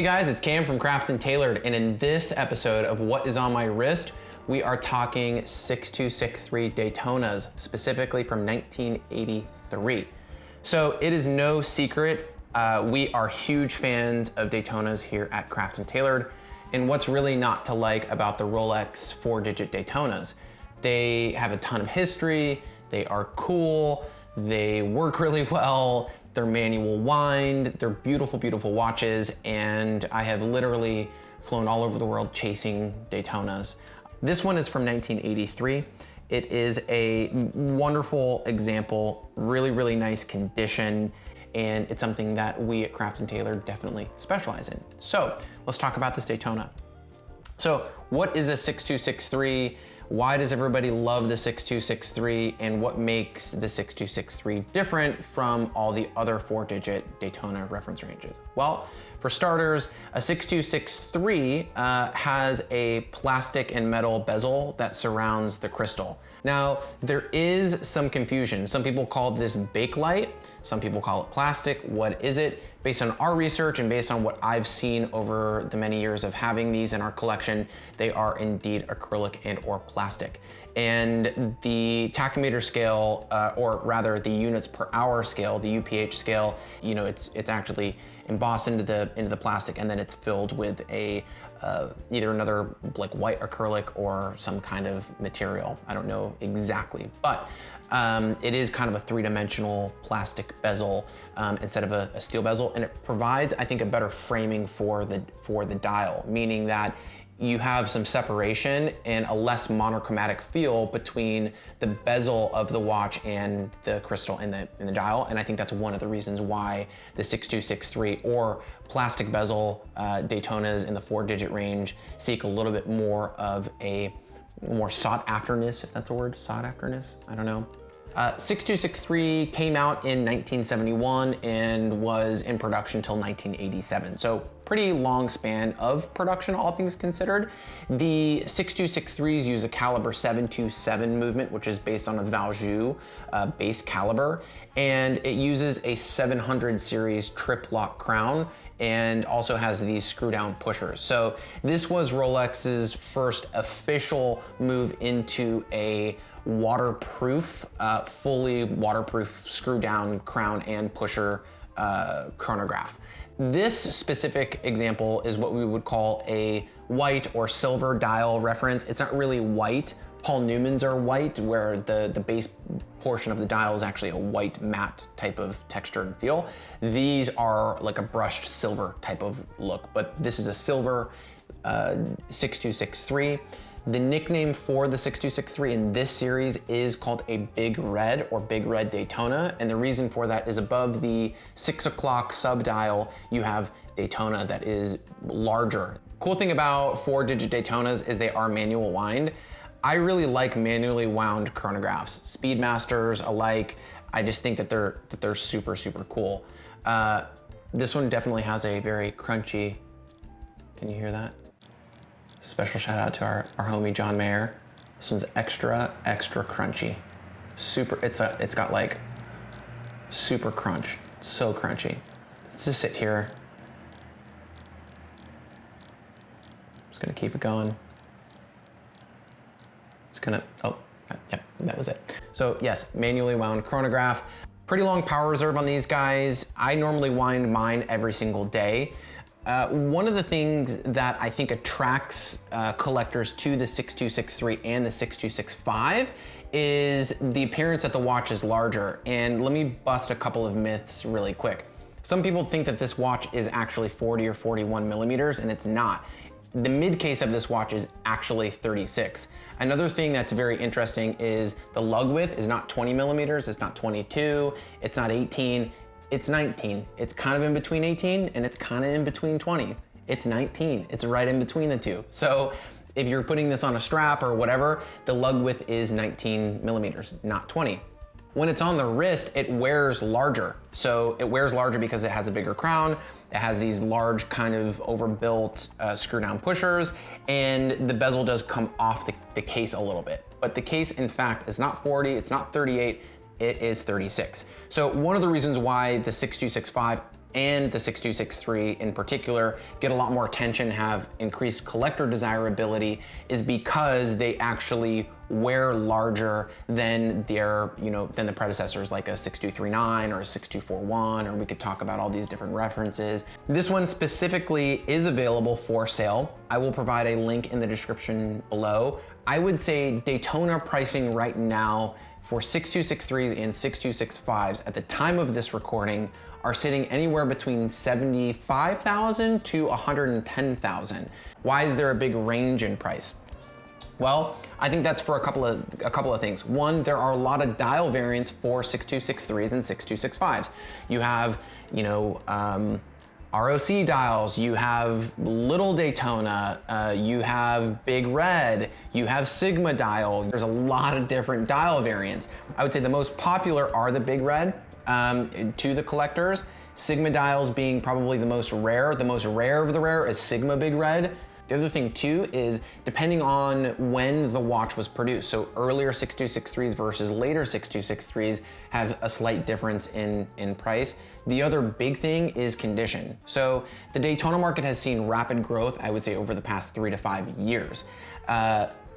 Hey guys, it's Cam from Craft and Tailored, and in this episode of What Is On My Wrist, we are talking 6263 Daytonas, specifically from 1983. So it is no secret, we are huge fans of Daytonas here at Craft and Tailored, and what's really not to like about the Rolex 4-digit Daytonas? They have a ton of history, they are cool, they work really well, they're manual wind, they're beautiful, beautiful watches, and I have literally flown all over the world chasing Daytonas. This one is from 1983. It is a wonderful example, really, really nice condition, and it's something that we at Craft and Tailored definitely specialize in. So let's talk about this Daytona. So what is a 6263? Why does everybody love the 6263, and what makes the 6263 different from all the other 4-digit Daytona reference ranges? Well, for starters, a 6263 has a plastic and metal bezel that surrounds the crystal. Now, there is some confusion. Some people call this bakelite, some people call it plastic. What is it? Based on our research and based on what I've seen over the many years of having these in our collection, they are indeed acrylic and or plastic. And the tachymeter scale, or rather the units per hour scale, the UPH scale, you know, it's actually embossed into the plastic, and then it's filled with a either another like white acrylic or some kind of material. I don't know exactly, but it is kind of a three-dimensional plastic bezel instead of a steel bezel, and it provides, I think, a better framing for the dial, meaning that you have some separation and a less monochromatic feel between the bezel of the watch and the crystal in the dial. And I think that's one of the reasons why the 6263 or plastic bezel Daytonas in the 4-digit range seek a little bit more of a more sought afterness, if that's a word, sought afterness, I don't know. 6263 came out in 1971 and was in production until 1987. So pretty long span of production, all things considered. The 6263s use a caliber 727 movement, which is based on a Valjoux base caliber, and it uses a 700 series trip lock crown and also has these screw down pushers. So this was Rolex's first official move into a waterproof, fully waterproof screw down crown and pusher chronograph. This specific example is what we would call a white or silver dial reference. It's not really white. Paul Newman's are white, where the base portion of the dial is actually a white matte type of texture and feel. These are like a brushed silver type of look, but this is a silver 6263. The nickname for the 6263 in this series is called a Big Red or Big Red Daytona, and the reason for that is above the 6 o'clock sub-dial, you have Daytona that is larger. Cool thing about 4-digit Daytonas is they are manual wind. I really like manually wound chronographs. Speedmasters alike, I just think that they're super, super cool. This one definitely has a very crunchy, can you hear that? Special shout out to our homie John Mayer. This one's extra, extra crunchy. Super, it's got like super crunch, so crunchy. Let's just sit here. Just gonna keep it going. It's gonna, oh, yeah, that was it. So yes, manually wound chronograph. Pretty long power reserve on these guys. I normally wind mine every single day. One of the things that I think attracts collectors to the 6263 and the 6265 is the appearance that the watch is larger. And let me bust a couple of myths really quick. Some people think that this watch is actually 40 or 41 millimeters, and it's not. The mid case of this watch is actually 36. Another thing that's very interesting is the lug width is not 20 millimeters, it's not 22, it's not 18, it's 19. It's kind of in between 18 and it's kind of in between 20. It's 19, it's right in between the two. So if you're putting this on a strap or whatever, the lug width is 19 millimeters, not 20. When it's on the wrist, it wears larger. So it wears larger because it has a bigger crown, it has these large kind of overbuilt screw down pushers, and the bezel does come off the case a little bit. But the case, in fact, is not 40, it's not 38, it is 36. So one of the reasons why the 6265 and the 6263 in particular get a lot more attention, have increased collector desirability, is because they actually wear larger than their, than the predecessors, like a 6239 or a 6241, or we could talk about all these different references. This one specifically is available for sale. I will provide a link in the description below. I would say Daytona pricing right now for 6263s and 6265s at the time of this recording are sitting anywhere between $75,000 to $110,000. Why is there a big range in price? Well, I think that's for a couple of things. One, there are a lot of dial variants for 6263s and 6265s. You have, ROC dials, you have little Daytona, you have big red, you have Sigma dial. There's a lot of different dial variants. I would say the most popular are the big red to the collectors. Sigma dials being probably the most rare. The most rare of the rare is Sigma big red. The other thing too is depending on when the watch was produced. So earlier 6263s versus later 6263s have a slight difference in price. The other big thing is condition. So the Daytona market has seen rapid growth, I would say, over the past 3 to 5 years.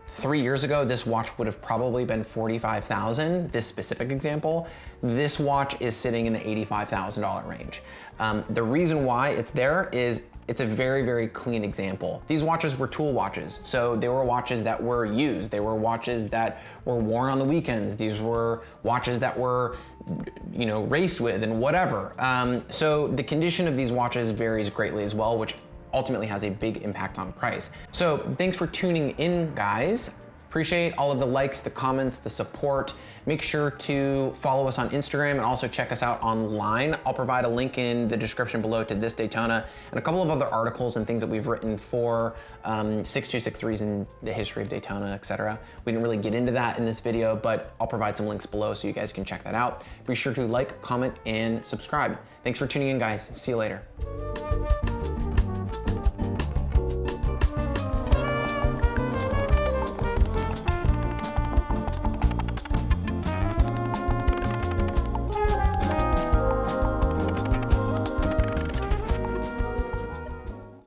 3 years ago, this watch would have probably been $45,000, this specific example. This watch is sitting in the $85,000 range. The reason why it's there is it's a very, very clean example. These watches were tool watches. So they were watches that were used. They were watches that were worn on the weekends. These were watches that were, raced with and whatever. So the condition of these watches varies greatly as well, which ultimately has a big impact on price. So thanks for tuning in, guys. Appreciate all of the likes, the comments, the support. Make sure to follow us on Instagram and also check us out online. I'll provide a link in the description below to this Daytona and a couple of other articles and things that we've written for 6263s and the history of Daytona, etc. We didn't really get into that in this video, but I'll provide some links below so you guys can check that out. Be sure to like, comment, and subscribe. Thanks for tuning in, guys. See you later.